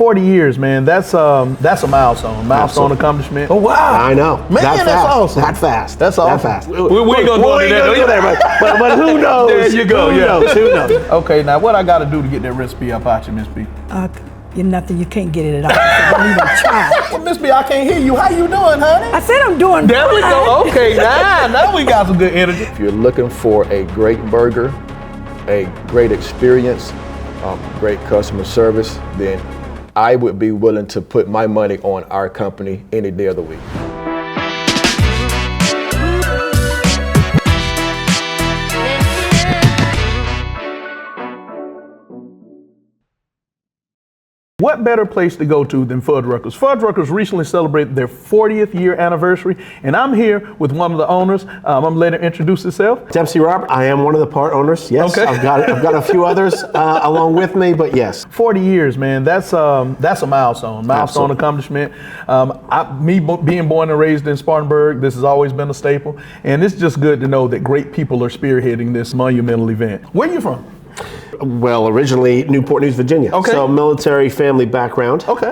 40 years, man. That's a milestone. Milestone accomplishment. Oh wow! I know, man. That's awesome. That fast. That's awesome. That fast. We ain't gonna do that. But who knows? There you go. Who knows? Who knows? Okay, now what I got to do to get that recipe up out you, Miss B? You're nothing. You can't get it out. So don't even try. Well, Miss B, I can't hear you. How you doing, honey? I said I'm doing. There we go. Okay, now we got some good energy. If you're looking for a great burger, a great experience, great customer service, then I would be willing to put my money on our company any day of the week. What better place to go to than Fuddruckers? Fuddruckers recently celebrated their 40th year anniversary, and I'm here with one of the owners. I'm gonna let him introduce himself. Dempsey Roberts. I am one of the part owners. Yes, okay. I've got a few others along with me, but yes. 40 years, man. That's a milestone. Absolutely. Accomplishment. Being born and raised in Spartanburg, this has always been a staple, and it's just good to know that great people are spearheading this monumental event. Where are you from? Well, originally Newport News, Virginia. Okay. So military family background. Okay.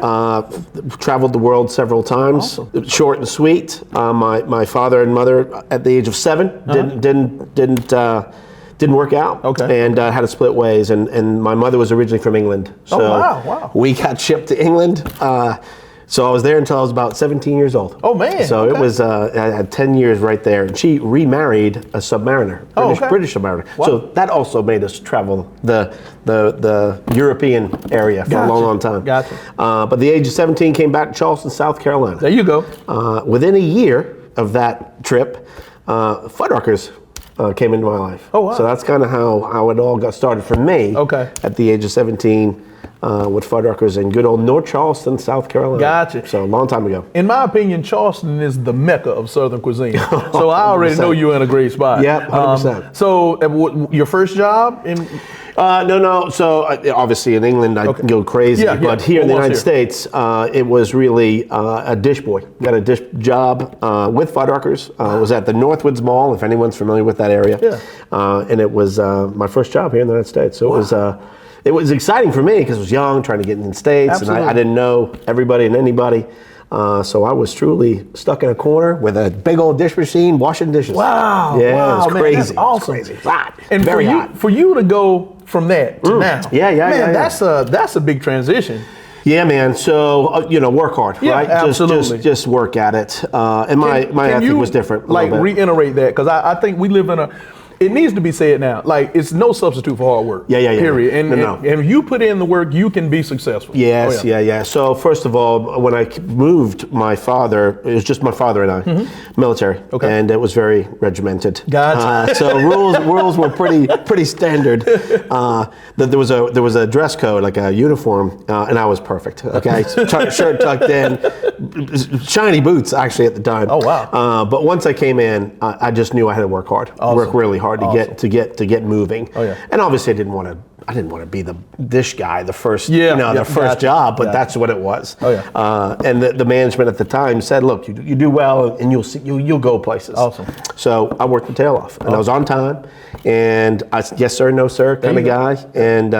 Traveled the world several times. Awesome. Short and sweet. My father and mother at the age of 7 didn't work out. Okay. And had to split ways. And my mother was originally from England. So wow. we got shipped to England. So I was there until I was about 17 years old. Oh man! So it was I had 10 years right there, and she remarried a submariner, British submariner. Wow. So that also made us travel the European area for a long time. Gotcha. But the age of 17, came back to Charleston, South Carolina. There you go. Within a year of that trip, Fuddruckers came into my life. Oh wow! So that's kind of how it all got started for me. Okay. At the age of 17. With Fuddruckers in good old North Charleston, South Carolina. Gotcha. So a long time ago. In my opinion, Charleston is the mecca of Southern cuisine. So I already know you're in a great spot. Yep, 100%. So your first job in? No. So obviously in England I can go crazy, but here in the United States, it was really a dish boy. Got a dish job with Fuddruckers. Was at the Northwoods Mall, if anyone's familiar with that area. Yeah. And it was my first job here in the United States. So it was exciting for me because I was young, trying to get in the States, Absolutely. and I didn't know everybody and anybody. So I was truly stuck in a corner with a big old dish machine, washing dishes. Wow! Yeah, wow, it was man, crazy. that's awesome. It was crazy. Hot. And very hot. For you to go from that to now, man, that's a big transition. Yeah, man. So work hard, right? Absolutely. Just work at it. And my ethic was different. Like reiterate that, because I think we live in a. It needs to be said now. Like, it's no substitute for hard work. Yeah. Period. And No. if you put in the work, you can be successful. Yes, yeah. So first of all, when I moved, my father, it was just my father and I, military, and it was very regimented. Gotcha. So rules were pretty standard. There was a dress code, like a uniform, and I was perfect. Okay, shirt tucked in, shiny boots actually at the time. Oh wow. But once I came in, I just knew I had to work hard, work really hard to get moving. Oh yeah. And obviously I didn't want to be the dish guy, the first gotcha. job, but that's what it was. Oh yeah. And the management at the time said, look, you do well and you'll go places. Awesome. So I worked my tail off and I was on time, and I yes sir, no sir kind of guy. And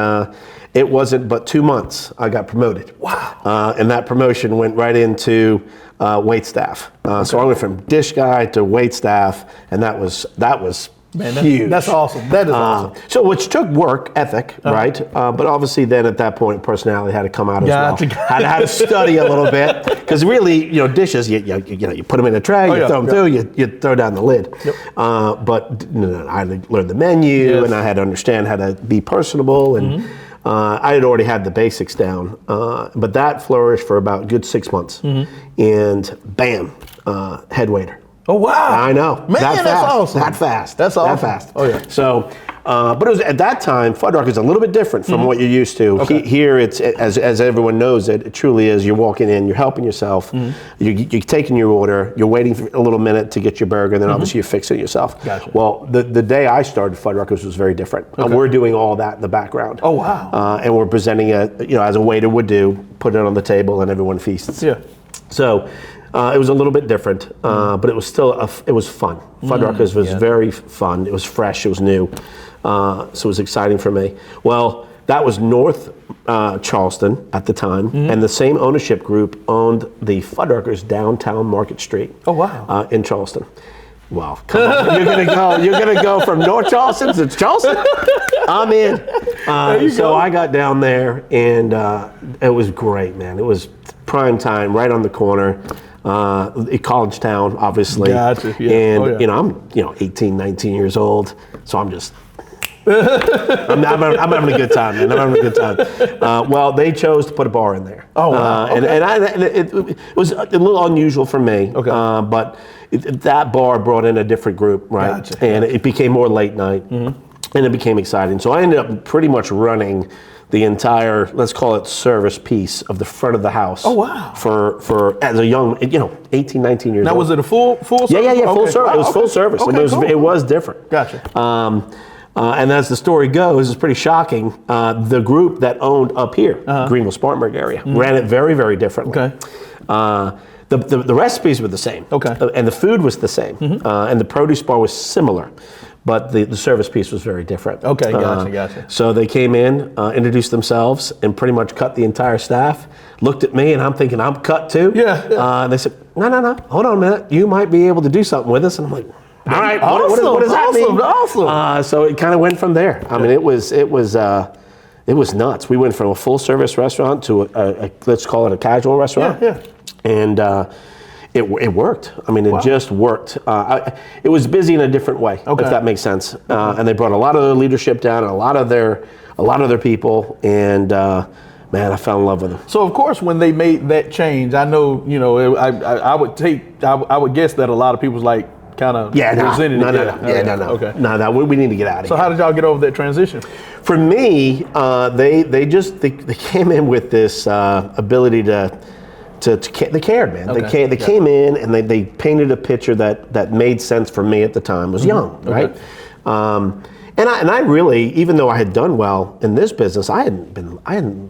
it wasn't but 2 months I got promoted. Wow. And that promotion went right into wait staff. So I went from dish guy to wait staff, and that was Man, huge. That's awesome. That is awesome. So which took work ethic, right? But obviously then at that point, personality had to come out as well. Had to study a little bit, because really, dishes, you put them in a tray, you throw them through, you throw down the lid. Yep. But I had to learn the menu, and I had to understand how to be personable, and I had already had the basics down. But that flourished for about a good 6 months, and bam, head waiter. Oh wow! I know, man, that's awesome. That fast. That's awesome. That fast. Oh yeah. So, but it was at that time, Fuddruckers is a little bit different from what you're used to. Okay. Here, it's as everyone knows, it truly is. You're walking in, you're helping yourself, you're taking your order, you're waiting for a little minute to get your burger, and then obviously you're fixing it yourself. Gotcha. Well, the day I started Fuddruckers was very different. We're doing all that in the background. Oh wow. And we're presenting it, as a waiter would do, put it on the table, and everyone feasts. Yeah. So. It was a little bit different, but it was still it was fun. Fuddruckers was very fun. It was fresh. It was new, so it was exciting for me. Well, That was North Charleston at the time, and the same ownership group owned the Fuddruckers downtown Market Street. Oh, wow. In Charleston. Wow, come on. You're gonna go from North Charleston to Charleston? I'm in. So I got down there, and it was great, man. It was prime time, right on the corner. College town, obviously. Gotcha, yeah. And I'm 18, 19 years old, so I'm just I'm having a good time, man. I'm having a good time. Well, they chose to put a bar in there. Oh, wow. And it was a little unusual for me. Okay. But that bar brought in a different group, right? Gotcha. And it became more late night, and it became exciting. So I ended up pretty much running the entire, let's call it, service piece of the front of the house. Oh, wow. For as a young, 18, 19 years old. Now, was it a full service? Yeah, full service. Wow, It was full service. Okay, I mean, cool. it was different. Gotcha. And as the story goes, it's pretty shocking. The group that owned up here, Greenville-Spartanburg area, ran it very, very differently. Okay. The recipes were the same. Okay. And the food was the same. And the produce bar was similar. But the service piece was very different. Okay, gotcha. So they came in, introduced themselves, and pretty much cut the entire staff. Looked at me, and I'm thinking, I'm cut too? Yeah. And they said, no, hold on a minute. You might be able to do something with us. And I'm like, all right, what does that mean? Awesome. So it kind of went from there. I mean, it was nuts. We went from a full service restaurant to a let's call it a casual restaurant. Yeah. And it worked. I mean, it just worked. It was busy in a different way, if that makes sense. And they brought a lot of their leadership down, and a lot of their people, and man, I fell in love with them. So of course, when they made that change, I know, I would guess that a lot of people was like kind of resented it. No. Okay. No, we need to get out of here. So how did y'all get over that transition? For me, they came in with this ability they cared, man. Okay. They came in and they painted a picture that made sense for me at the time. I was young, right? And I really, even though I had done well in this business, I hadn't been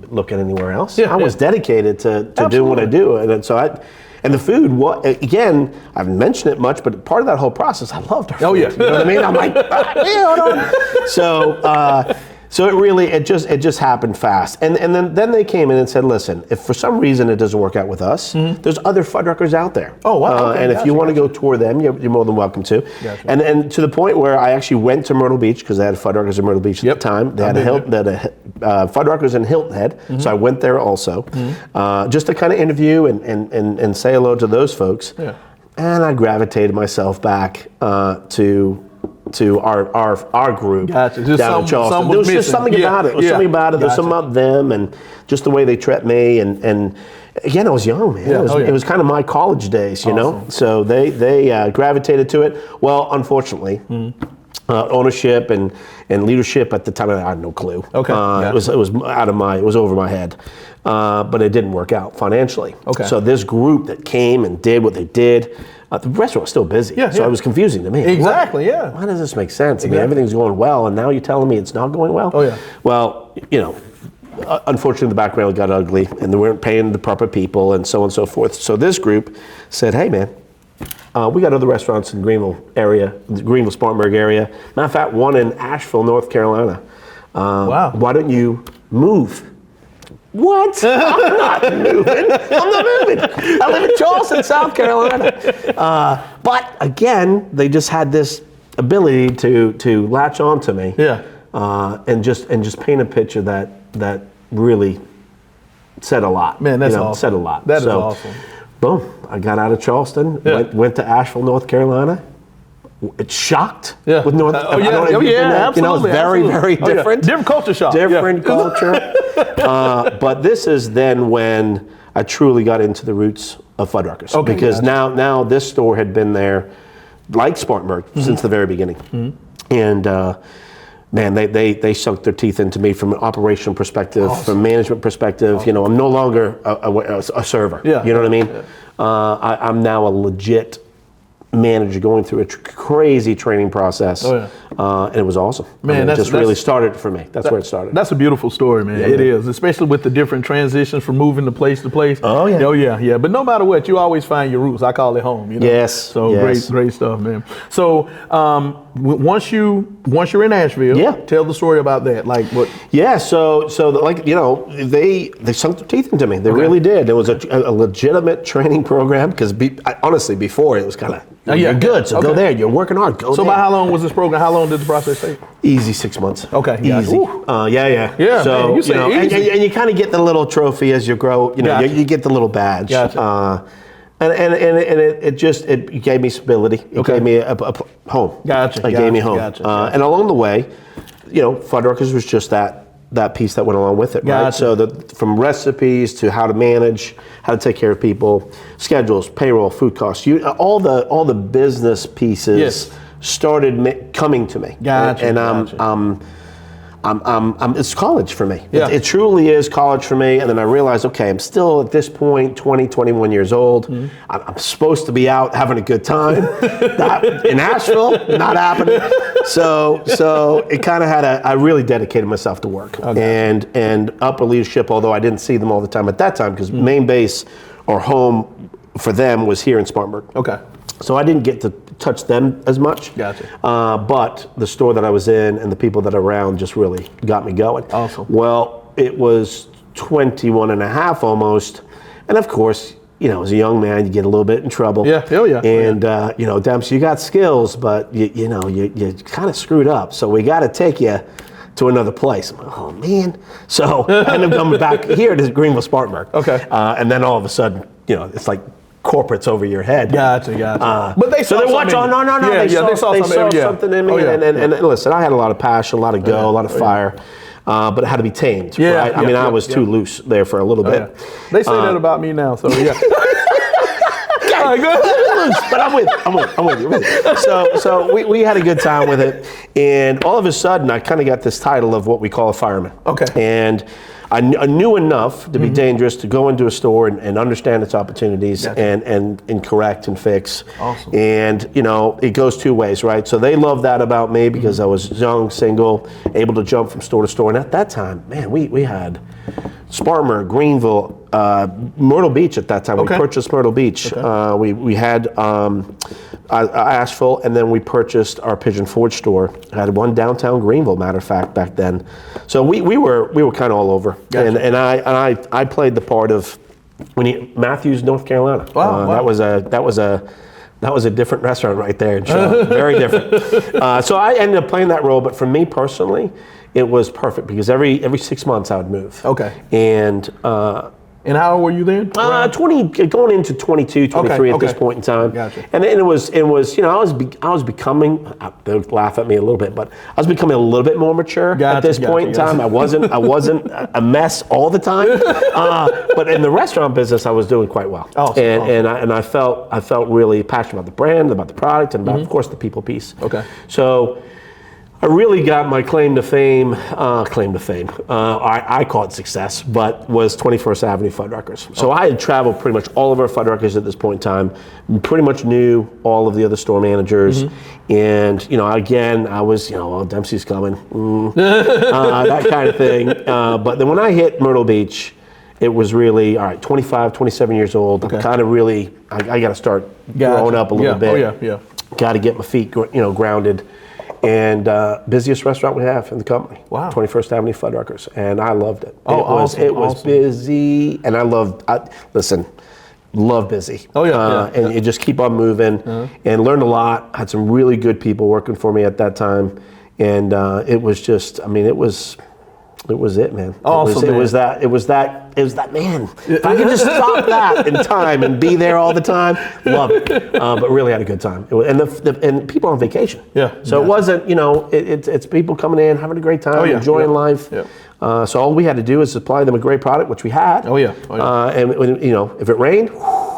looking anywhere else. I was dedicated to do what I do, and the food. Again, I haven't mentioned it much, but part of that whole process, I loved our food. Oh yeah, you know what I mean? I'm like, hold on. So it just happened fast, and then they came in and said, listen, if for some reason it doesn't work out with us, there's other Fuddruckers out there. Oh wow! And if you want to go tour them, you're more than welcome to. Gotcha. And to the point where I actually went to Myrtle Beach because they had Fuddruckers in Myrtle Beach at the time. They had Fuddruckers in Hilton Head, so I went there also, just to kind of interview and say hello to those folks. Yeah. And I gravitated myself back to our group down in Charleston. There was just something about it. There was something about it. There's something about them and just the way they treat me. And again, I was young, man. It was kind of my college days, you know. So they gravitated to it. Well, unfortunately, ownership and leadership at the time, I had no clue. Okay. It was over my head. But it didn't work out financially. Okay. So this group that came and did what they did, the restaurant was still busy. So it was confusing to me. Exactly, Why does this make sense? I mean, everything's going well, and now you're telling me it's not going well? Oh, yeah. Well, unfortunately, the background got ugly, and they weren't paying the proper people, and so on and so forth. So this group said, hey, man, we got other restaurants in Greenville-Spartanburg area. Matter of fact, one in Asheville, North Carolina. Wow. Why don't you move? What? I'm not moving. I live in Charleston, South Carolina. But again, they just had this ability to latch on to me. Yeah. And just paint a picture that really said a lot. Man, that's awesome. Said a lot. That is awesome. Boom. I got out of Charleston, went to Asheville, North Carolina. It's shocked with North. Absolutely. It's very, very different. Different culture shock. Different culture. But this is then when I truly got into the roots of Fuddruckers. Okay, because now this store had been there, like Spartanburg, since the very beginning. And man, they sunk their teeth into me from an operational perspective, from management perspective. I'm no longer a server. You know what I mean? I'm now a legit manager going through a crazy training process. And it was awesome. Man, it just really started for me. That's where it started. That's a beautiful story, man. It is, especially with the different transitions from moving to place. Oh yeah. But no matter what, you always find your roots. I call it home. Yes. So great stuff, man. So once you're in Asheville, Yeah. tell the story about that. Like what? Yeah, so like they sunk their teeth into me. They really did. It was a legitimate training program because honestly, before it was kind of you're good, so go there. You're working hard. Go So there. about how long was this program? How long did the process take? Easy 6 months. Okay, gotcha. Easy. Ooh. Yeah. man, So you say easy. and you kind of get the little trophy as you grow. Gotcha. You get the little badge. Gotcha. And it gave me stability. It gave me a home. Gotcha. It gave me home. Gotcha. And along the way, Fuddruckers was just that piece that went along with it, right? Gotcha. So from recipes to how to manage, how to take care of people, schedules, payroll, food costs, all the business pieces Yes. started coming to me. Gotcha. And gotcha. it's college for me. Yeah. It truly is college for me. And then I realized, okay, I'm still at this point 20, 21 years old. Mm-hmm. I'm supposed to be out having a good time. Not in Asheville, not happening. So it kind of I really dedicated myself to work. Okay. And upper leadership, although I didn't see them all the time at that time because Mm-hmm. main base or home for them was here in Spartanburg. Okay. So I didn't get to touch them as much. Gotcha. But the store that I was in and the people that are around just really got me going. Awesome. Well, it was 21 and a half almost. And of course, as a young man, you get a little bit in trouble. Yeah, hell yeah. And, Dempsey, you got skills, but you kind of screwed up. So we got to take you to another place. I'm like, oh, man. So I ended up coming back here to Greenville, Spartanburg. Okay. And then all of a sudden, it's like corporates over your head. Gotcha. But they saw So they something. watch. Oh no! Yeah, they saw something in me. Oh, yeah. And listen, I had a lot of passion, a lot of go, a lot of fire, but it had to be tamed. Yeah, right? I mean, I was too loose there for a little Oh, bit. yeah. They say that about me now. So yeah. All right, go ahead. But I'm with you. So we had a good time with it, and all of a sudden, I kind of got this title of what we call a fireman. Okay. And I knew enough to be dangerous to go into a store and understand its opportunities and correct and fix. Awesome. And it goes two ways, right? So they love that about me because I was young, single, able to jump from store to store. And at that time, man, we had Spartanburg, Greenville, Myrtle Beach at that time. Okay. We purchased Myrtle Beach. Okay. We had Asheville, and then we purchased our Pigeon Forge store. I had one downtown Greenville, matter of fact, back then. So we were kind of all over. Gotcha. And I played the part of Matthews, North Carolina. Wow. That was a different restaurant right there in Charlotte. Very different. So I ended up playing that role, but for me personally, it was perfect because every 6 months I would move. Okay. And how old were you then? 20, going into 22, 23 at this point in time. Gotcha. And then it was I was becoming, they would laugh at me a little bit, but I was becoming a little bit more mature at this point in time. I wasn't a mess all the time. But in the restaurant business, I was doing quite well. Awesome. And I felt really passionate about the brand, about the product, and about, of course, the people piece. Okay. So I really got my claim to fame. I call it success, but was 21st Avenue Fuddruckers. So I had traveled pretty much all of our Fuddruckers at this point in time. Pretty much knew all of the other store managers, and again, I was well, Dempsey's coming, that kind of thing. But then when I hit Myrtle Beach, it was really, all right, 25, 27 years old. Okay. Kind of really, I got to start growing up a little bit. Oh yeah. Got to get my feet, grounded. And busiest restaurant we have in the company. Wow. 21st Avenue Fuddruckers, and I loved it. Oh, awesome. It was Awesome. busy, and love busy. Oh, yeah. And you just keep on moving, and learned a lot. Had some really good people working for me at that time, and it was just, it was it, man. Awesome, It was that, man. If I could just stop that in time and be there all the time, love it. But really had a good time. And people on vacation. Yeah. So it wasn't, it's people coming in, having a great time, enjoying life. Yeah. So all we had to do is supply them a great product, which we had. Oh, yeah. And if it rained,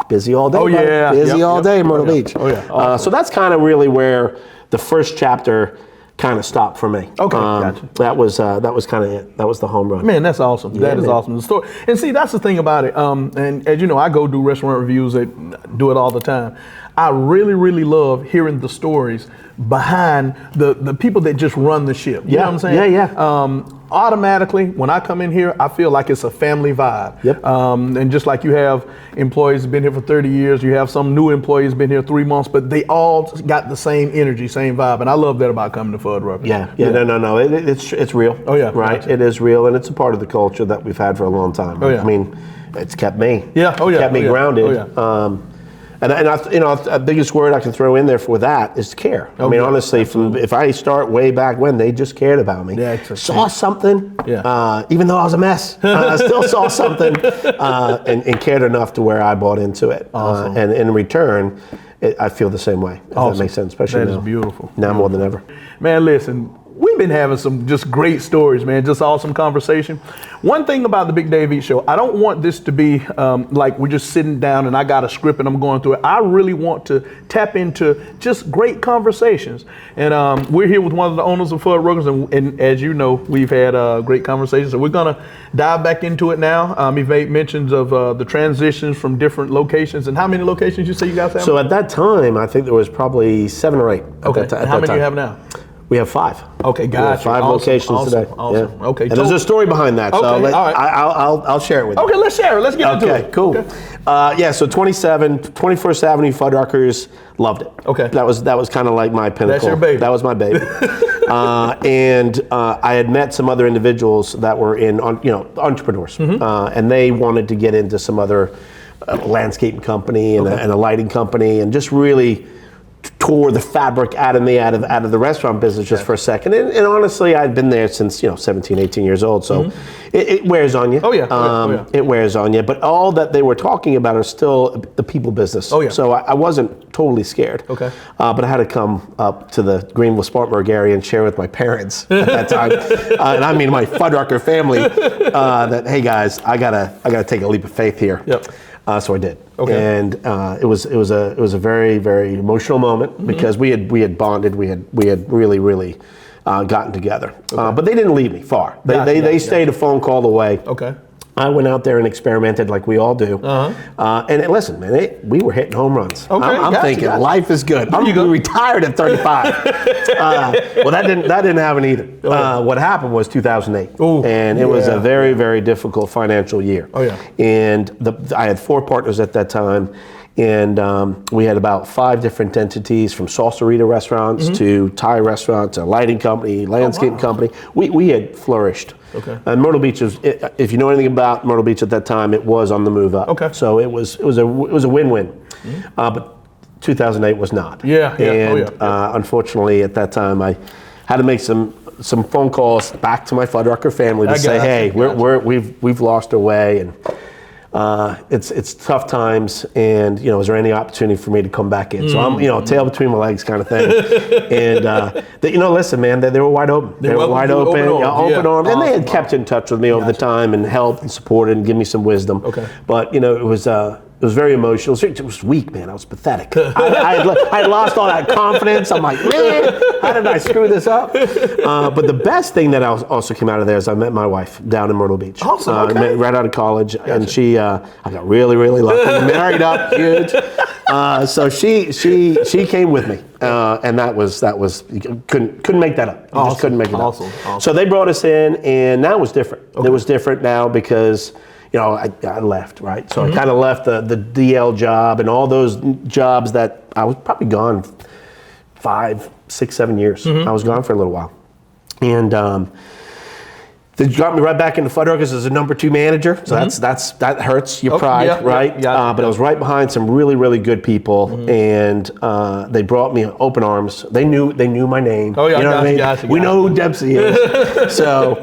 busy all day. Oh, buddy. yeah. Busy all day in Myrtle Oh, yeah. Beach. Oh, yeah. Awesome. So that's kind of really where the first chapter kind of stopped for me. Okay, gotcha. That was kind of it. That was the home run. Man, that's awesome. That is man. awesome. The story, and see, that's the thing about it. And as you know, I go do restaurant reviews. I do it all the time. I really, really love hearing the stories behind the people that just run the ship. You know what I'm saying? Yeah. Automatically, when I come in here, I feel like it's a family vibe. Yep. And just like you have employees who've been here for 30 years, you have some new employees been here 3 months, but they all got the same energy, same vibe. And I love that about coming to Fuddruckers. Yeah. No. It's real. Oh, yeah. Right. Gotcha. It is real, and it's a part of the culture that we've had for a long time. Oh, yeah. I mean, it's kept me. Yeah. Oh, yeah. Kept me Oh, yeah. grounded. Oh, yeah. And the biggest word I can throw in there for that is care. I mean, yeah, honestly, if I start way back when, they just cared about me. Yeah, saw something, Yeah. even though I was a mess, I still saw something and cared enough to where I bought into it. Awesome. And in return, I feel the same way, if that makes sense, especially That now. is beautiful. Now more than ever. Man, listen, we've been having some just great stories, man, just awesome conversation. One thing about the Big Dave Eats Show, I don't want this to be like we're just sitting down and I got a script and I'm going through it. I really want to tap into just great conversations. And we're here with one of the owners of Fuddruckers, and as you know, we've had great conversations. So we're going to dive back into it now. You've made mentions of the transitions from different locations. And how many locations you say you guys have? So at that time, I think there was probably 7 or 8. Okay, at and how many that you time. have now? We have 5. Okay, We have gotcha. 5 Awesome, locations awesome, today. awesome. Yeah. Okay, And there's a story behind that, so Okay, all right. I'll share it with you. Okay, let's share it. Let's get into Okay, it. cool. Okay. So 21st Avenue Fuddruckers, loved it. Okay. That was kind of like my pinnacle. your baby. That was my baby. And I had met some other individuals that were in, entrepreneurs, and they wanted to get into some other landscaping company and a lighting company, and just really tore the fabric out of me out of the restaurant business just for a second. And honestly, I'd been there since 17, 18 years old, so it wears on you. Oh, yeah. It wears on you. But all that they were talking about are still the people business. Oh, yeah. So I wasn't totally scared. Okay. But I had to come up to the Greenville-Spartanburg area and share with my parents at that time, and I mean my Fuddrucker family, that hey guys, I gotta take a leap of faith here. Yep. So I did. Okay. And it was a very, very emotional moment because we had bonded. We had really gotten together. But they didn't leave me far. They stayed a phone call away. Okay. I went out there and experimented like we all do. And listen, man, we were hitting home runs. Okay, I'm thinking life is good. I'm retired at 35. Well, that didn't happen either. What happened was 2008, and it was a very, very difficult financial year. Oh yeah. And I had 4 partners at that time. And we had about 5 different entities, from salsarita restaurants to Thai restaurants, a lighting company, landscaping company. We had flourished. Okay. And Myrtle Beach was, if you know anything about Myrtle Beach at that time, it was on the move up. Okay. So it was a win-win. But 2008 was not. Yeah. And unfortunately, at that time, I had to make some phone calls back to my Fuddrucker family to say, hey, we've lost our way, and it's tough times, and is there any opportunity for me to come back in? So I'm tail between my legs kind of thing. And listen, man, they were wide open. They were wide open, open arms, and they had kept in touch with me over the time and helped and supported and given me some wisdom. Okay. But it was very emotional. It was weak, man. I was pathetic. I had lost all that confidence. I'm like, man, how did I screw this up? But the best thing that also came out of there is I met my wife down in Myrtle Beach. Awesome. Okay. Met right out of college, and I got really, really lucky. Married up, huge. So she came with me, and that was couldn't make that up. You just couldn't make it up. Awesome. So they brought us in, and now it was different. Okay. It was different now because I left, right? So I kind of left the DL job and all those jobs that I was probably gone 5, 6, 7 years. I was gone for a little while. And they got me right back into Fuddruckers as a number 2 manager. So that hurts your pride, right? But I was right behind some really, really good people, and they brought me open arms. They knew my name. Oh yeah, you know what I mean? Gotcha. We know who Dempsey is. So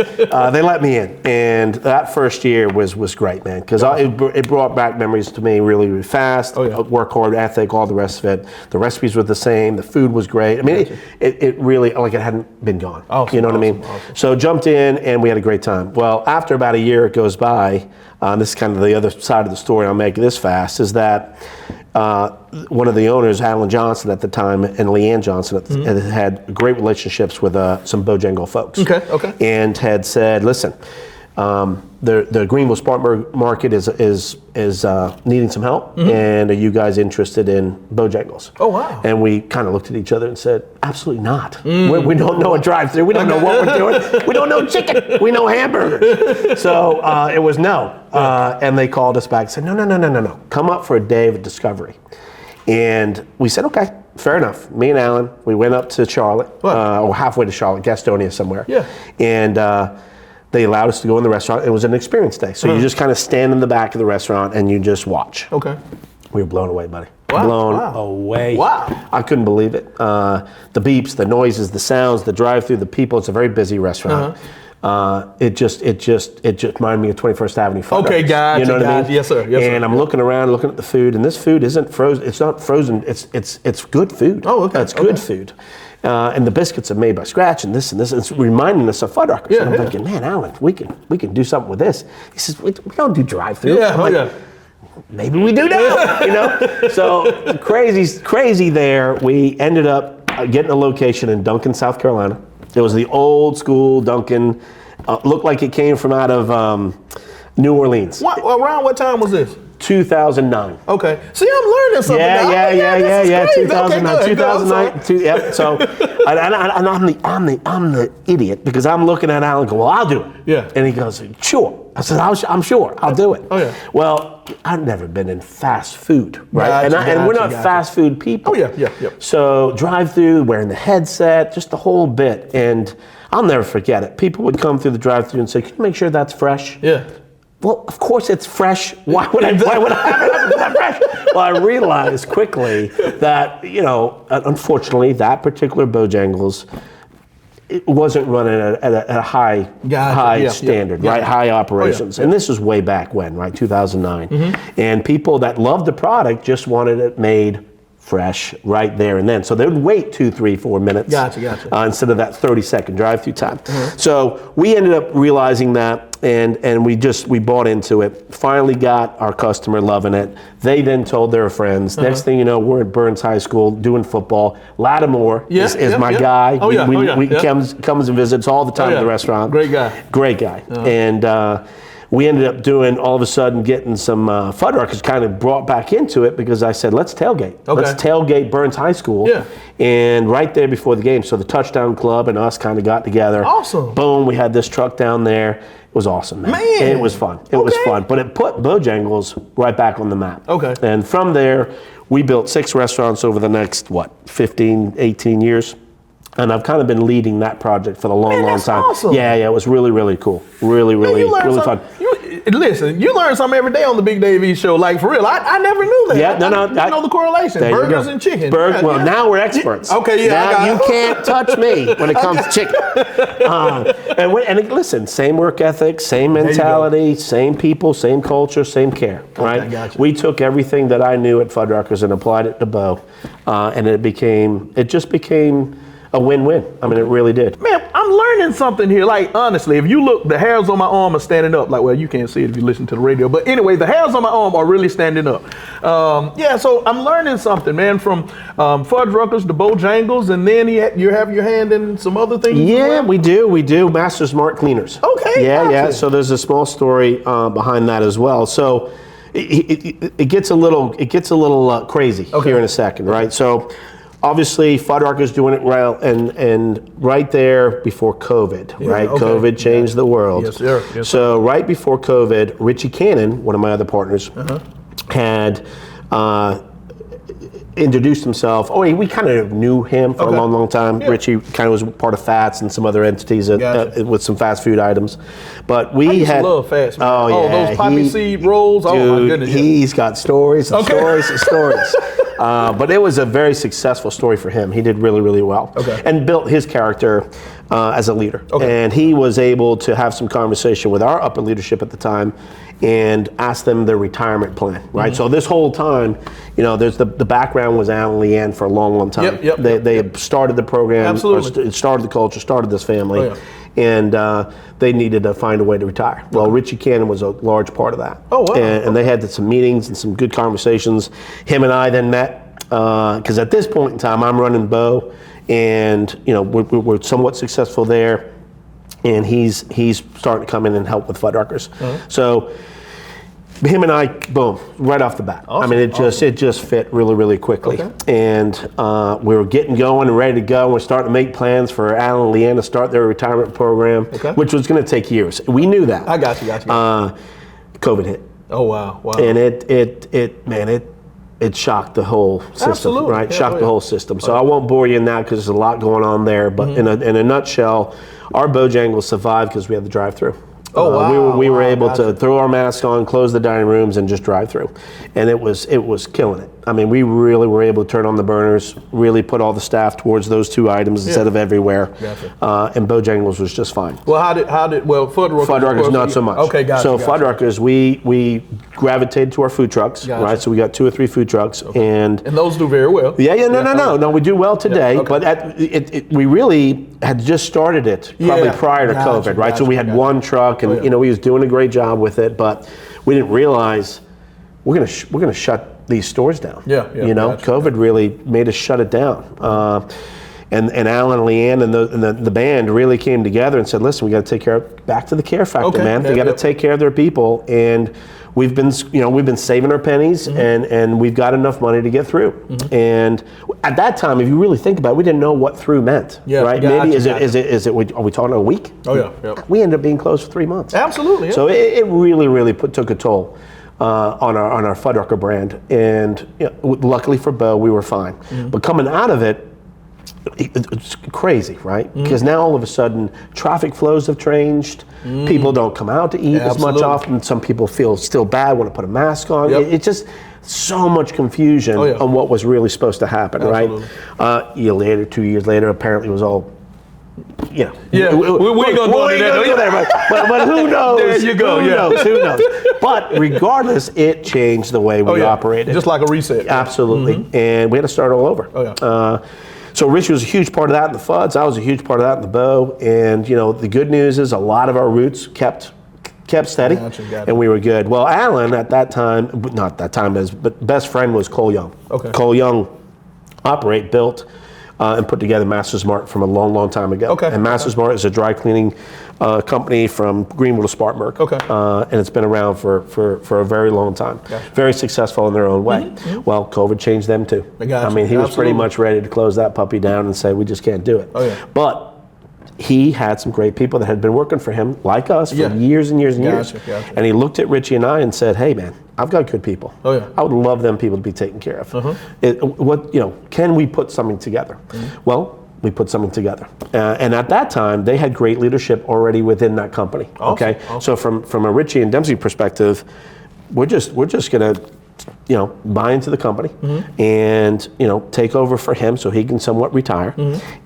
they let me in, and that first year was great, man, because it brought back memories to me really, really fast. Oh, yeah. Work hard ethic, all the rest of it. The recipes were the same. The food was great. I mean, it really, like, it hadn't been gone. Awesome, You know what I mean? awesome. So jumped in, and we had a great time. Well, after about a year goes by, this is kind of the other side of the story, I'll make this fast, is that one of the owners, Alan Johnson at the time, and Leanne Johnson, had great relationships with some Bojangles folks. Okay. And had said, listen, The Greenville Smart Market is needing some help, and are you guys interested in Bojangles? Oh, wow. And we kind of looked at each other and said, absolutely not. We don't know a drive-through. We don't know what we're doing. We don't know chicken. We know hamburgers. So it was no. And they called us back and said, no. Come up for a day of discovery. And we said, okay, fair enough. Me and Alan, we went up to Charlotte, or halfway to Charlotte, Gastonia somewhere. Yeah. And they allowed us to go in the restaurant. It was an experience day. So you just kind of stand in the back of the restaurant and you just watch. Okay. We were blown away, buddy. Wow. Blown away. Wow. I couldn't believe it. The beeps, the noises, the sounds, the drive-through, the people. It's a very busy restaurant. It just reminded me of 21st Avenue. Okay, gotcha. You know what I mean? Yes, sir. Yes, and sir. I'm looking around, looking at the food, and this food isn't frozen. It's not frozen. It's good food. Oh, okay. It's good food. And the biscuits are made by scratch, and this. It's reminding us of Fuddruckers. Yeah, and I'm thinking, man, Alan, we can do something with this. He says, we don't do drive-through. Yeah, I'm like, maybe we do now, you know? So crazy there. We ended up getting a location in Duncan, South Carolina. It was the old school Duncan. Looked like it came from out of New Orleans. Around what time was this? 2009. Okay. See, I'm learning something now. Yeah. 2009. Okay, 2009. Yep. So, and I'm the idiot because I'm looking at Alan and go, well, I'll do it. Yeah. And he goes, sure. I said, I'm sure. I'll do it. Oh, yeah. Well, I've never been in fast food, right? And we're not fast food people. Oh, yeah. So drive-through, wearing the headset, just the whole bit. And I'll never forget it. People would come through the drive-through and say, can you make sure that's fresh? Yeah. Well, of course it's fresh. Why would I have it that fresh? Well, I realized quickly that, unfortunately, that particular Bojangles, it wasn't running at a high standard, right? High operations. And this was way back when, right? 2009. And people that loved the product just wanted it made fresh right there and then. So they would wait 2, 3, 4 minutes. Gotcha. Instead of that 30-second drive-through time. So we ended up realizing that, and we bought into it. Finally got our customer loving it. They then told their friends. Next thing you know, we're at Burns High School doing football. Lattimore is my guy. He comes and visits all the time at the restaurant. Great guy. And we ended up doing, all of a sudden, getting some Fuddruckers kind of brought back into it because I said, let's tailgate. Okay. Let's tailgate Burns High School. Yeah. And right there before the game, so the touchdown club and us kind of got together. Awesome. Boom, we had this truck down there. It was awesome, man. It was fun. It was fun. But it put Bojangles right back on the map. Okay. And from there, we built 6 restaurants over the next, 15, 18 years. And I've kind of been leading that project for the long time. Awesome. Yeah, it was really cool. Really fun. Listen, you learn something every day on the Big Dave E show. Like, for real, I never knew that. Yeah, I know the correlation. Burgers and chicken. Well, now we're experts. Okay, yeah. Now you can't touch me when it comes to chicken. And listen, same work ethic, same mentality, same people, same culture, same care, right? Gotcha. We took everything that I knew at Fuddruckers and applied it to Bo, and it just became a win-win. I mean, it really did. Man, I'm learning something here. Like, honestly, if you look, the hairs on my arm are standing up. Like, well, you can't see it if you listen to the radio. But anyway, the hairs on my arm are really standing up. So I'm learning something, man, from Fuddruckers to Bojangles, and then you have your hand in some other things. Yeah, we do. Master Smart Cleaners. Okay. Yeah. So there's a small story behind that as well. So it gets a little crazy here in a second, right? So obviously, Fuddruckers doing it well, and right there before COVID, right? Okay. COVID changed the world. Yes, sir. So right before COVID, Richie Cannon, one of my other partners, had introduced himself. We kind of knew him for a long time. Yeah. Richie kind of was part of Fats and some other entities with some fast food items. But we I love Fats, man. Those poppy seed rolls. Dude, oh my goodness. He's got stories. But it was a very successful story for him. He did really well. Okay. And built his character as a leader. Okay. And he was able to have some conversation with our upper leadership at the time and ask them their retirement plan, right? So this whole time, there's the background was Alan and Leanne for a long time. They had started the program, absolutely. Started the culture, started this family, and they needed to find a way to retire. Well, Richie Cannon was a large part of that. Oh, wow. And they had some meetings and some good conversations. Him and I then met, because at this point in time, I'm running Bo, and we're somewhat successful there. and he's starting to come in and help with Fuddruckers. So him and I, boom, right off the bat. Awesome. I mean, it just fit really, really quickly. Okay. And we were getting going and ready to go. And we're starting to make plans for Alan and Leanne to start their retirement program, which was going to take years. We knew that. I got you. COVID hit. Oh wow. And it shocked the whole system, Absolutely. right? Yeah, Shocked the whole system. So I won't bore you in that because there's a lot going on there. But in a nutshell, our Bojangles survived because we had the drive-through. Oh wow! We were able to throw our masks on, close the dining rooms, and just drive through, and it was killing it. I mean, we really were able to turn on the burners, really put all the staff towards those two items instead of everywhere. Gotcha. And Bojangles was just fine. Well, Fuddruckers not so much. Okay, gotcha. So Fuddruckers, we gravitated to our food trucks, right? So we got 2 or 3 food trucks, and those do very well. No, we do well today, Yeah, okay. but we really had just started it probably prior to COVID, right? So we had one truck, and we was doing a great job with it, but we didn't realize we're gonna shut these stores down. COVID really made us shut it down. And Alan and Leanne and the band really came together and said, listen, we got to take care of, back to the care factor, man. They got to take care of their people, and we've been saving our pennies, and we've got enough money to get through. And at that time, if you really think about it, we didn't know what through meant, right? Maybe is it are we talking a week? Oh yeah. We ended up being closed for 3 months. Absolutely. Yeah. So it really took a toll on our Fuddrucker brand, and luckily for Bo, we were fine. But coming out of it, it's crazy, right? Because now all of a sudden traffic flows have changed. People don't come out to eat as much often. Some people feel still bad, want to put a mask on. It's just so much confusion on what was really supposed to happen, right? A year later, 2 years later, apparently it was all, we ain't gonna go there, but who knows? There you go. Who knows? But regardless, it changed the way we operated. Just like a reset. Absolutely, and we had to start all over. So Richie was a huge part of that in the Fuds. I was a huge part of that in the Bo. And the good news is a lot of our roots kept steady, and we were good. Well, Alan at that time, not that time, but best friend was Cole Young. Cole Young built and put together Master Smart from a long time ago. And Master Smart is a dry cleaning company from Greenville to Spartanburg. And it's been around for a very long time. Very successful in their own way. Well, COVID changed them too. I mean, he was pretty much ready to close that puppy down and say, we just can't do it. But he had some great people that had been working for him, like us, for years and years and years. And he looked at Richie and I and said, hey man, I've got good people. I would love them people to be taken care of. Can we put something together? Well, we put something together. And at that time, they had great leadership already within that company. Awesome. So from a Richie and Dempsey perspective, we're just gonna buy into the company and take over for him so he can somewhat retire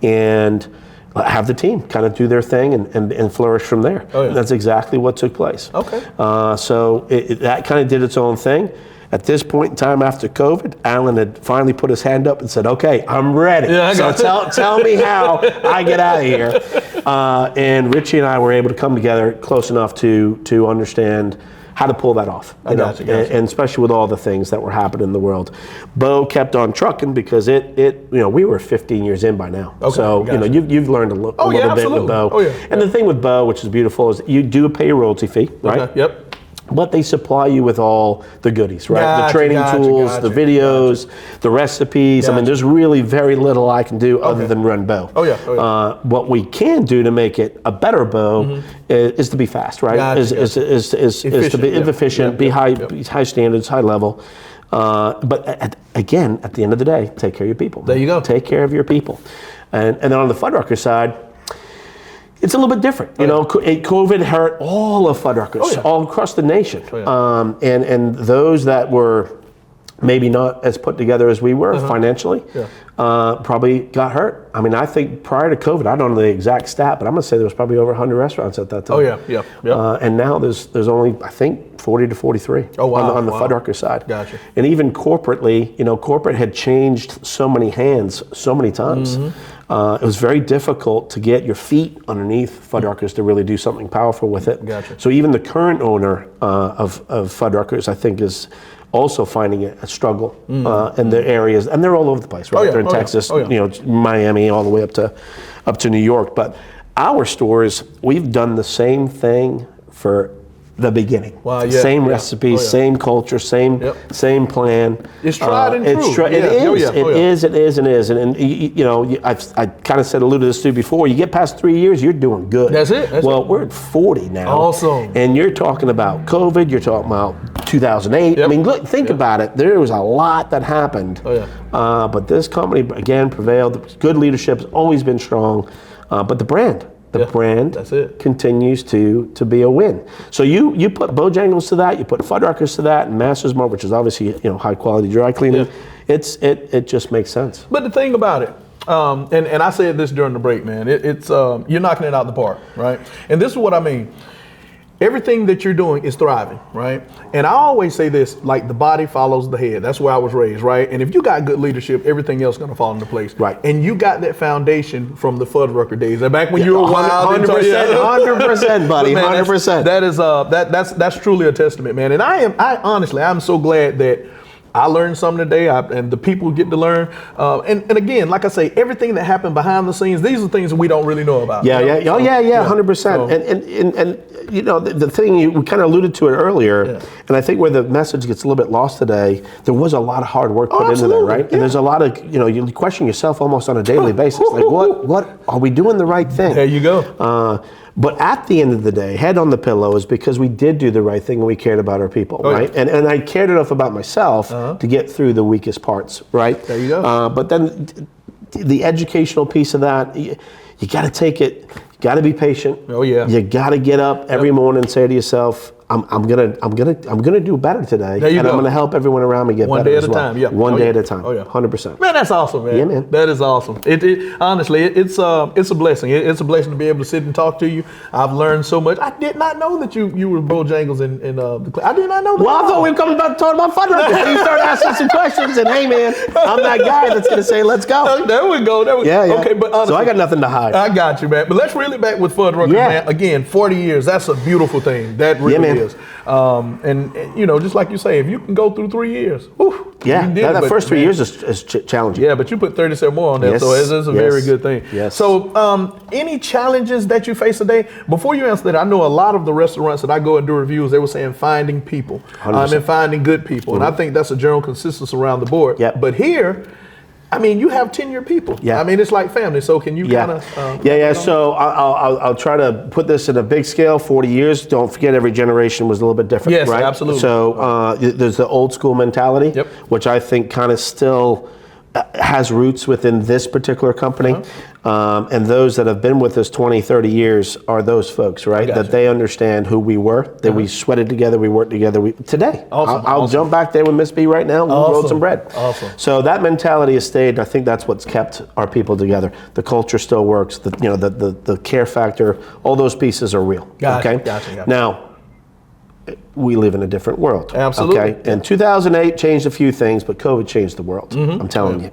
and have the team kind of do their thing and flourish from there. And that's exactly what took place. So that kind of did its own thing. At this point in time after COVID, Alan had finally put his hand up and said, okay, I'm ready. So tell me how I get out of here. And Richie and I were able to come together close enough to understand how to pull that off, and especially with all the things that were happening in the world. Bo kept on trucking because we were 15 years in by now. So you've learned a little bit with Bo. And the thing with Bo, which is beautiful, is you do pay a royalty fee, right? But they supply you with all the goodies, right? The training tools, the videos, the recipes. I mean, there's really very little I can do other than run Bo. What we can do to make it a better Bo is to be fast, right? Is to be efficient, be high standards, high level. But at the end of the day, take care of your people. There you go. Take care of your people. And then on the Fuddrucker side, it's a little bit different. COVID hurt all of Fuddruckers all across the nation. And those that were maybe not as put together as we were financially probably got hurt. I mean, I think prior to COVID, I don't know the exact stat, but I'm going to say there was probably over 100 restaurants at that time. And now there's only, I think, 40 to 43 on the Fuddrucker side. And even corporately, corporate had changed so many hands so many times. It was very difficult to get your feet underneath Fuddruckers to really do something powerful with it. So even the current owner of Fuddruckers, I think, is also finding it a struggle in their areas, and they're all over the place, right? They're in Texas, Miami, all the way up to New York. But our stores, we've done the same thing for the beginning. Wow, yeah, same yeah. recipe, Oh, yeah. same culture, same plan. It's tried and It's true. It Yeah. is. Oh, yeah. Oh, yeah. It is. And I kind of alluded to this to you before. You get past 3 years, you're doing good. That's it. We're at 40 now. Awesome. And you're talking about COVID. You're talking about 2008. Yep. I mean, look, think about it. There was a lot that happened. Oh, yeah. But this company again prevailed. Good leadership has always been strong. But the brand. The brand that's it. continues to be a win. So you put Bojangles to that, you put Fuddruckers to that, and Masters Mart, which is obviously high quality dry cleaning. Yeah. It just makes sense. But the thing about it, and I said this during the break, man, it's you're knocking it out the park, right? And this is what I mean. Everything that you're doing is thriving, right? And I always say this, like the body follows the head. That's where I was raised, right? And if you got good leadership, everything else is going to fall into place. Right. And you got that foundation from the Fuddrucker days. Back when you were wild. 100%, buddy, But man, 100%. That is that's truly a testament, man. And I honestly, I'm so glad that I learned something today, and the people get to learn. And again, like I say, everything that happened behind the scenes, these are things that we don't really know about. Yeah, you know? yeah, 100%. So- And the thing we kind of alluded to it earlier, and I think where the message gets a little bit lost today, there was a lot of hard work put into that, absolutely, right? yeah. And there's a lot of you question yourself almost on a daily basis, like what are we doing the right thing? There you go. But at the end of the day, head on the pillow is because we did do the right thing and we cared about our people, right? yeah. And I cared enough about myself to get through the weakest parts, right? There you go. But then the educational piece of that, you got to take it. You got to be patient. Oh, yeah. You got to get up every morning and say to yourself, I'm gonna do better today, There you and go. I'm gonna help everyone around me get One better day as at a well. time, yeah. One Oh, day yeah. at a time. Oh, yeah. 100%. Man, that's awesome, man. Yeah, man. That is awesome. It honestly, it's a blessing. It's a blessing to be able to sit and talk to you. I've learned so much. I did not know that you were Bojangles in the. I did not know that. Well, I thought we were coming back to talk about Fuddruckers. You start asking some questions, and hey, man, I'm that guy that's gonna say, "Let's go." There we go. Yeah. Okay, but honestly, So I got nothing to hide. I got you, man. But let's reel it back with Fuddruckers, Yeah. man. Again, 40 years. That's a beautiful thing. That really man. is. And just like you say, if you can go through 3 years, whew, Yeah, you did it. that But, first 3 man, years is challenging. Yeah, but you put 37 more on there, Yes, so it's a very good thing. yes. So, any challenges that you face today? Before you answer that, I know a lot of the restaurants that I go and do reviews, they were saying finding people, 100%. and finding good people, and I think that's a general consensus around the board. Yep. But here, I mean, you have tenured people. Yeah. I mean, it's like family. So can you kind of? So I'll try to put this in a big scale. 40 years. Don't forget, every generation was a little bit different. Yes, right? absolutely. So there's the old school mentality, Yep. which I think kind of still has roots within this particular company. And those that have been with us 20, 30 years are those folks, right? gotcha. That they understand who we were, that we sweated together, we worked together. Today, Awesome, I'll awesome. jump back there with Miss B right now. We rolled Awesome, some bread. awesome. So that mentality has stayed. I think that's what's kept our people together. The culture still works. The care factor. All those pieces are real. Gotcha, Okay. gotcha. Now, we live in a different world. Absolutely. Okay. And 2008 changed a few things, but COVID changed the world. I'm telling you.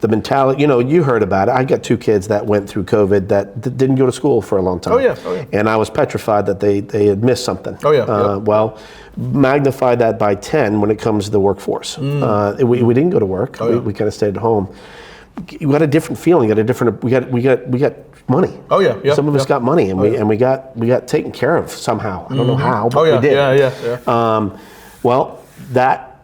The mentality, you heard about it. I got 2 kids that went through COVID that didn't go to school for a long time. Oh, yeah. And I was petrified that they had missed something. Oh, yeah. Well, magnify that by 10 when it comes to the workforce. We didn't go to work. We kind of stayed at home. You got a different feeling. We got money. Oh, yeah. Some of us got money, and we got taken care of somehow. I don't know how, but Oh, yeah. we did. Yeah. Well,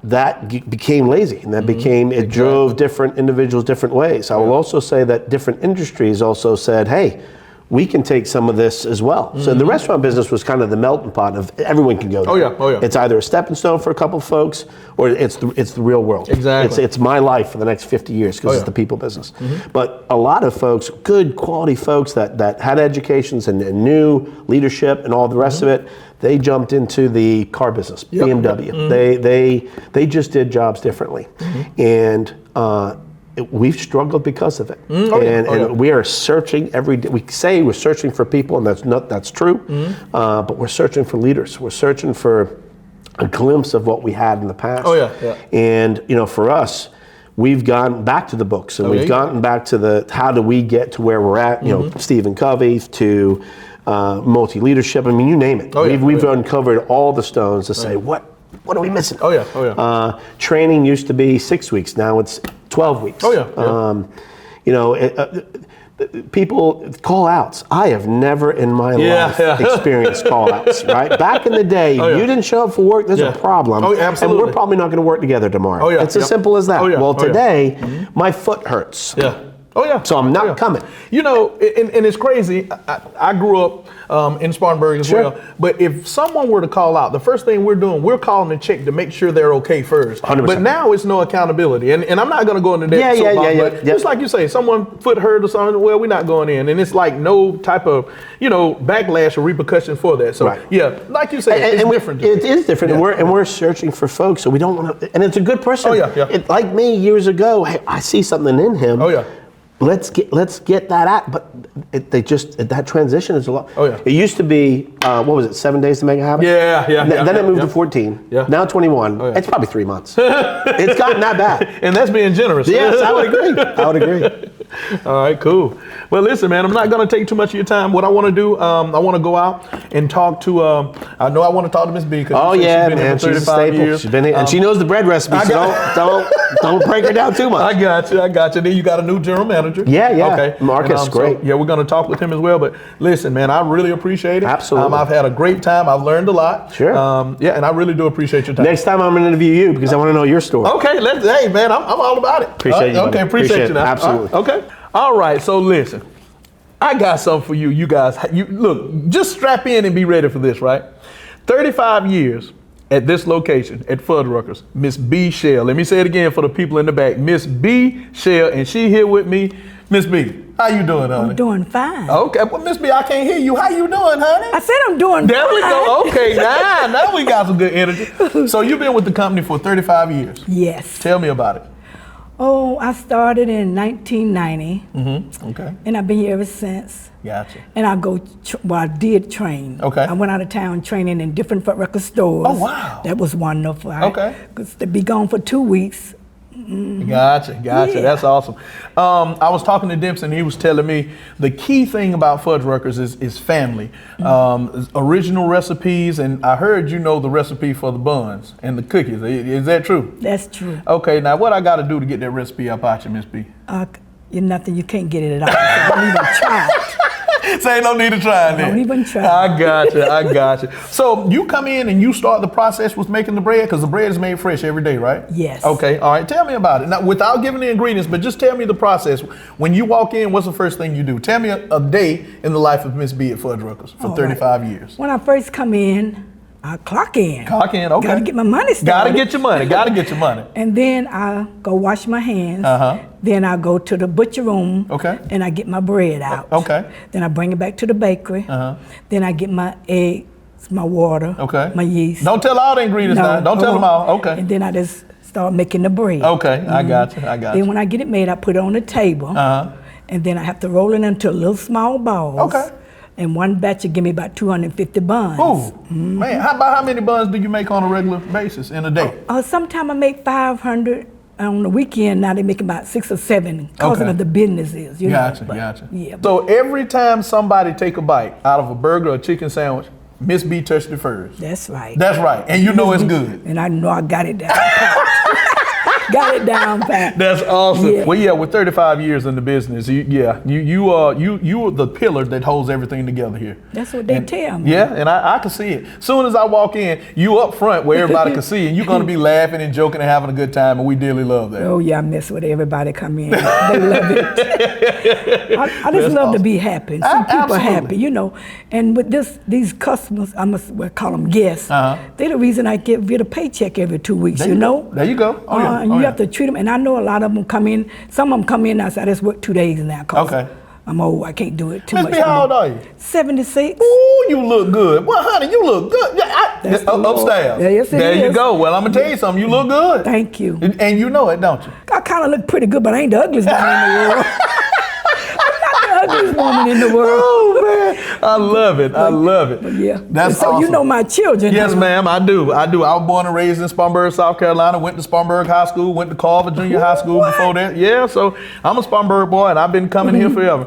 that became lazy, and that became, it drove different individuals different ways. I will also say that different industries also said, hey, we can take some of this as well. So the restaurant business was kind of the melting pot of everyone can go there. Oh, yeah. It's either a stepping stone for a couple folks, or it's the real world. Exactly. It's my life for the next 50 years because it's the people business. But a lot of folks, good quality folks that had educations and knew leadership and all the rest of it, they jumped into the car business, BMW. They just did jobs differently. And we've struggled because of it. And we are searching every day. We say we're searching for people, and that's true. But we're searching for leaders. We're searching for a glimpse of what we had in the past. And for us, we've gone back to the books, and we've gotten back to how do we get to where we're at. Stephen Covey to multi-leadership. I mean, you name it. We've uncovered all the stones to say what are we missing? Training used to be 6 weeks. Now it's 12 weeks. people call outs. I have never in my life experienced call outs, right? Back in the day, you didn't show up for work, there's a problem. Oh, absolutely. And we're probably not going to work together tomorrow. Oh, yeah. It's as simple as that. Oh, yeah. Well, Oh, yeah. today, my foot hurts. Yeah. Oh yeah. So I'm not coming. You know, and it's crazy. I grew up in Spartanburg as well. But if someone were to call out, the first thing we're doing, we're calling the check to make sure they're okay first. 100%. But now it's no accountability. And I'm not going to go into that. But just like you say, someone foot hurt or something, well, we're not going in. And it's like no type of, backlash or repercussion for that. So yeah, like you say, it's different. It is different. And we're searching for folks, so we don't want to, and it's a good person. Oh yeah. Like me years ago, hey, I see something in him. Oh yeah. Let's get that out, but that transition is a lot. Oh yeah. It used to be what was it? 7 days to make it happen. Then it moved to 14. Yeah. Now 21. It's probably 3 months. It's gotten that bad. And that's being generous. Yes, I would agree. All right, cool. Well, listen, man, I'm not going to take too much of your time. What I want to do, I want to go out and talk to. I know I want to talk to Miss B. Oh yeah, she's been man, here for 35 she's a staple. years. She's been here, and she knows the bread recipe. So don't break her down too much. I got you. Then you got a new general manager. Yeah. Okay. Marcus, great. So, we're going to talk with him as well. But listen, man, I really appreciate it. Absolutely. I've had a great time. I've learned a lot. Sure. And I really do appreciate your time. Next time I'm going to interview you because I want to know your story. Okay. Hey, man, I'm all about it. Appreciate you. Okay. Appreciate you now. Absolutely. Okay. All right. So listen. I got something for you guys. Look, just strap in and be ready for this, right? 35 years at this location at Fuddruckers, Miss B. Shell. Let me say it again for the people in the back. Miss B. Shell, and she here with me. Miss B, how you doing, honey? I'm doing fine. Okay, well, Miss B, I can't hear you. How you doing, honey? I said I'm doing There fine. we go. Okay, now we got some good energy. So you've been with the company for 35 years. Yes. Tell me about it. Oh, I started in 1990. Okay. And I've been here ever since. Gotcha. And I did train. Okay. I went out of town training in different Fuddruckers stores. Oh, wow. That was wonderful. Okay. Because to be gone for 2 weeks. Gotcha. Yeah. That's awesome. I was talking to Dempsey and he was telling me the key thing about Fuddruckers is family. Original recipes, and I heard you know the recipe for the buns and the cookies. Is that true? That's true. Okay, now what I got to do to get that recipe up out you, Miss B? You're nothing, you can't get it at all. So don't even try it. Say no need to try it then. Don't even try. I got you. So you come in and you start the process with making the bread, because the bread is made fresh every day, right? Yes. Okay, all right, tell me about it. Now, without giving the ingredients, but just tell me the process. When you walk in, what's the first thing you do? Tell me a day in the life of Miss B at Fuddruckers for 35 years. When I first come in, I clock in. Okay. Gotta get my money started. Gotta get your money. And then I go wash my hands. Uh-huh. Then I go to the butcher room. Okay. And I get my bread out. Okay. Then I bring it back to the bakery. Uh-huh. Then I get my eggs, my water, Okay. my yeast. Don't tell all the ingredients now. Don't tell them all. Okay. And then I just start making the bread. Okay, I got you. Then when I get it made, I put it on the table. Uh-huh. And then I have to roll it into little small balls. Okay. And one batch will give me about 250 buns. Ooh, man, how many buns do you make on a regular basis in a day? Sometimes I make 500 on the weekend. Now they make about 6 or 7 because Okay. of the businesses. You know? Gotcha. Yeah. So every time somebody take a bite out of a burger or chicken sandwich, Miss B touched it first. That's right. That's right, and you know it's good. And I know I got it down pat. Got it down pat. That's awesome. Yeah. Well, yeah, with 35 years in the business, you are the pillar that holds everything together here. That's what they tell me. Yeah, and I can see it. Soon as I walk in, you up front where everybody can see, and you're gonna be laughing and joking and having a good time, and we dearly love that. Oh yeah, I mess with everybody come in. They love it. I just love to be happy and see people Absolutely. happy, you know. And with these customers, I must call them guests. They're the reason I get a paycheck every 2 weeks. You know. There you go. Oh yeah. And you have to treat them, and I know a lot of them come in. Some of them come in. I say I just work 2 days now. 'Cause Okay. I'm old. I can't do it too Miss much. B, how old are you? 76. Ooh, you look good. Well, honey, you look good. Yeah, That's the Lord. upstairs. Yeah, yes, it there you is. go. Well, I'm gonna tell you something. You look good. Thank you. And you know it, don't you? I kind of look pretty good, but I ain't the ugliest woman in the world. I'm not the ugliest woman in the world. Oh man, I love it. I love it. But yeah. That's so awesome. you know my children. Yes, huh? ma'am, I do. I was born and raised in Spartanburg, South Carolina. Went to Spartanburg High School. Went to Carver Junior High School before that. Yeah, so I'm a Spartanburg boy, and I've been coming here forever.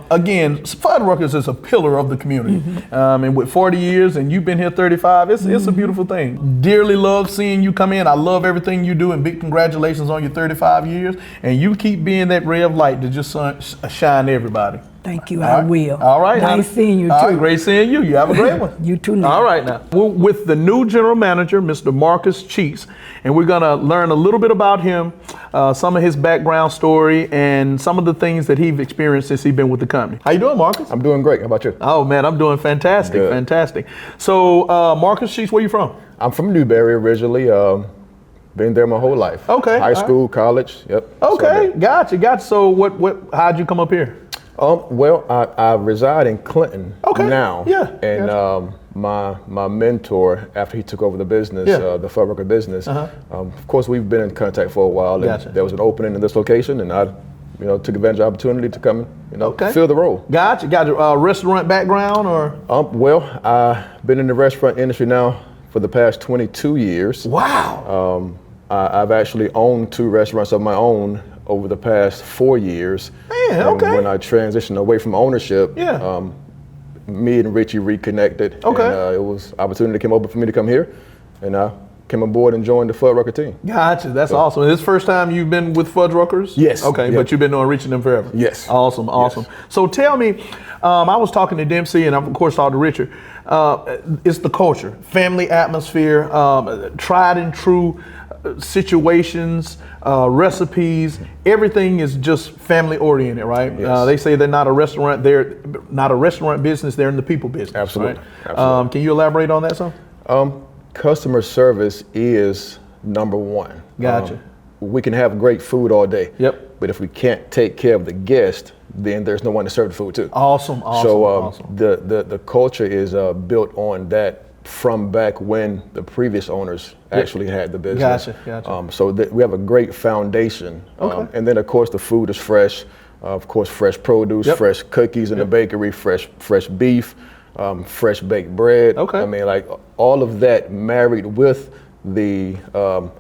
Again, Fuddruckers is a pillar of the community, and with 40 years, and you've been here 35. It's a beautiful thing. Dearly love seeing you come in. I love everything you do, and big congratulations on your 35 years. And you keep being that ray of light to just shine everybody. Thank you. I will. All right. Nice seeing you too. All right, great seeing you. You have a great one. You too. Now. All right, now we're with the new general manager, Mr. Marcus Cheeks, and we're gonna learn a little bit about him, some of his background story, and some of the things that he's experienced since he's been with the company. How you doing, Marcus? I'm doing great. How about you? Oh man, I'm doing fantastic. Good. Fantastic. So, Marcus Cheeks, where you from? I'm from Newberry originally. Been there my whole life. Okay. High school, college. Yep. Okay, gotcha. So, how'd you come up here? Well, I reside in Clinton now. Yeah. And my mentor, after he took over the business, the Fuddrucker business, of course, we've been in contact for a while. And Gotcha. there was an opening in this location, and I, took advantage of the opportunity to come and, fill the role. Gotcha. Restaurant background or? Well, I've been in the restaurant industry now for the past 22 years. Wow. I've actually owned 2 restaurants of my own over the past 4 years. Man, and when I transitioned away from ownership, me and Richie reconnected. Okay. And it was opportunity came open for me to come here, and I came aboard and joined the Fuddrucker team. Gotcha. That's awesome. Is this first time you've been with Fuddruckers? Yes. Okay, Yep. but you've been on Reaching Them Forever? Yes. Awesome. Yes. So tell me, I was talking to Dempsey and of course talked to Richard. It's the culture, family atmosphere, tried and true situations, recipes, everything is just family oriented, right? Yes. They say they're not a restaurant, they're not a restaurant business, they're in the people business. Absolutely. Right? Absolutely. Can you elaborate on that some? Customer service is number one. Gotcha. We can have great food all day. Yep. But if we can't take care of the guest, then there's no one to serve the food to. Awesome. So awesome. the culture is built on that from back when the previous owners actually had the business. Gotcha. So we have a great foundation. Okay. And then of course the food is fresh. Of course, fresh produce, fresh cookies in the bakery, fresh beef, fresh baked bread. Okay. I mean, like all of that married with the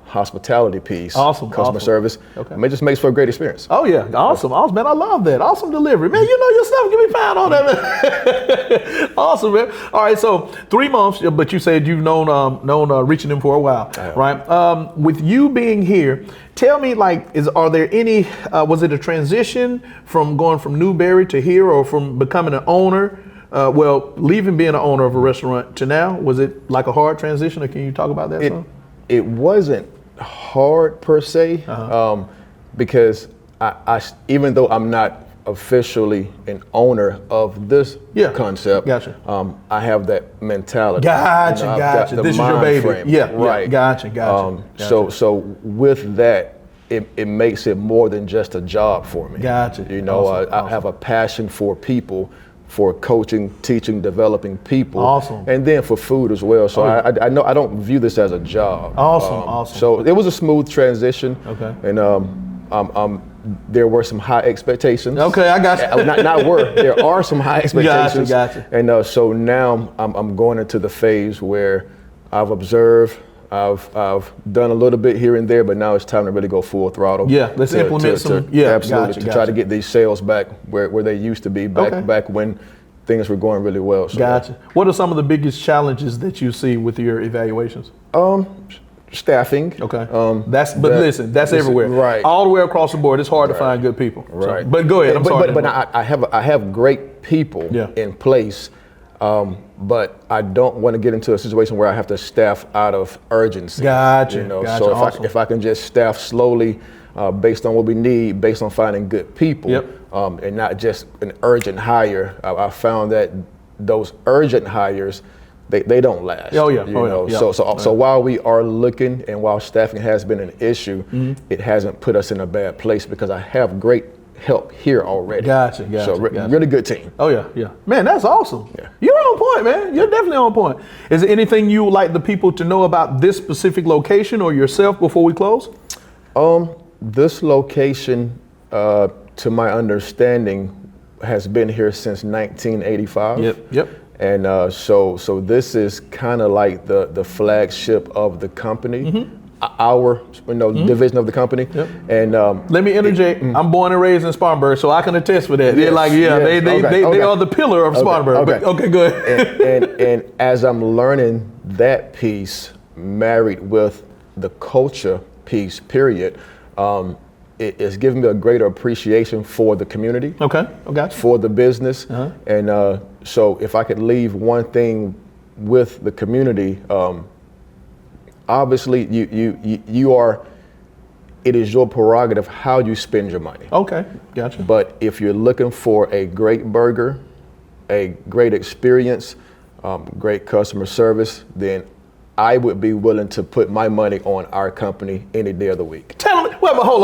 hospitality piece, customer service. Okay. I mean, it just makes for a great experience. Oh yeah, awesome, man. I love that. Awesome delivery, man. You know your stuff can be found on that, man. Awesome, man. All right, so 3 months, but you said you've known Reaching Them for a while, right? With you being here, tell me, are there any? Was it a transition from going from Newberry to here, or from becoming an owner? Leaving being an owner of a restaurant to now, was it like a hard transition, or can you talk about that some? It wasn't hard per se, because I even though I'm not officially an owner of this concept, I have that mentality. Gotcha. This is your baby. Frame. Right. Gotcha. So with that, it makes it more than just a job for me. Gotcha. I have a passion for people, for coaching, teaching, developing people. Awesome. And then for food as well. So I know I don't view this as a job. Awesome. So it was a smooth transition. Okay. And there were some high expectations. Okay, I got you. There are some high expectations. Gotcha. And so now I'm going into the phase where I've observed, I've done a little bit here and there, but now it's time to really go full throttle. Yeah, let's implement some. Absolutely, to try to get these sales back where they used to be, back when things were going really well. So, gotcha. What are some of the biggest challenges that you see with your evaluations? Staffing. Okay. That's everywhere. Right. All the way across the board, it's hard to find good people. Right. So, but go ahead. But I have great people in place. But I don't want to get into a situation where I have to staff out of urgency. Gotcha. So if I can just staff slowly, based on what we need, based on finding good people, and not just an urgent hire, I found that those urgent hires, they don't last. So while we are looking, and while staffing has been an issue, it hasn't put us in a bad place because I have great help here already. Gotcha. So really good team. Oh yeah. Man, that's awesome. Yeah. You're on point, man. You're definitely on point. Is there anything you would like the people to know about this specific location or yourself before we close? This location, to my understanding, has been here since 1985. Yep. And so this is kind of like the flagship of the company, our division of the company. Yep. And Let me interject. I'm born and raised in Spartanburg, so I can attest for that. They're like, they are the pillar of Spartanburg. Okay, go ahead. and as I'm learning that piece married with the culture piece, period, it's given me a greater appreciation for the community. Okay, okay. For the business. And so if I could leave one thing with the community, obviously you are, it is your prerogative how you spend your money. Okay, gotcha. But if you're looking for a great burger, a great experience, great customer service, then I would be willing to put my money on our company any day of the week. Tell them, well, but hold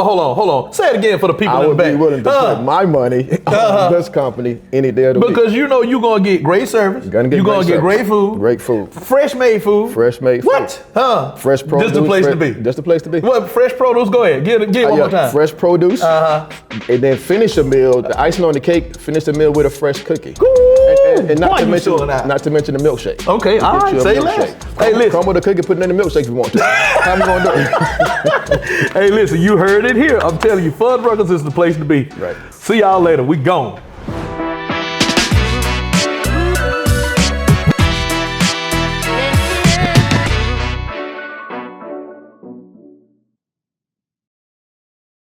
on. Say it again for the people I in the would back. be willing to put my money on this company any day of the week. Because you know you're going to get great service. You're going to get great food. Great food. Fresh made food. Fresh made food. What? Fresh produce. This the place to be. This the place to be. What, fresh produce? Go ahead. Get it one more time. Fresh produce. And then finish a meal, the icing on the cake, finish the meal with a fresh cookie. And not to mention the milkshake. Okay, all right, say less. Hey, listen. Crumble the cookie, put it in the milkshake if you want to. How you gonna do it? Hey, listen, you heard it here. I'm telling you, Fuddruckers is the place to be. Right. See y'all later. We gone.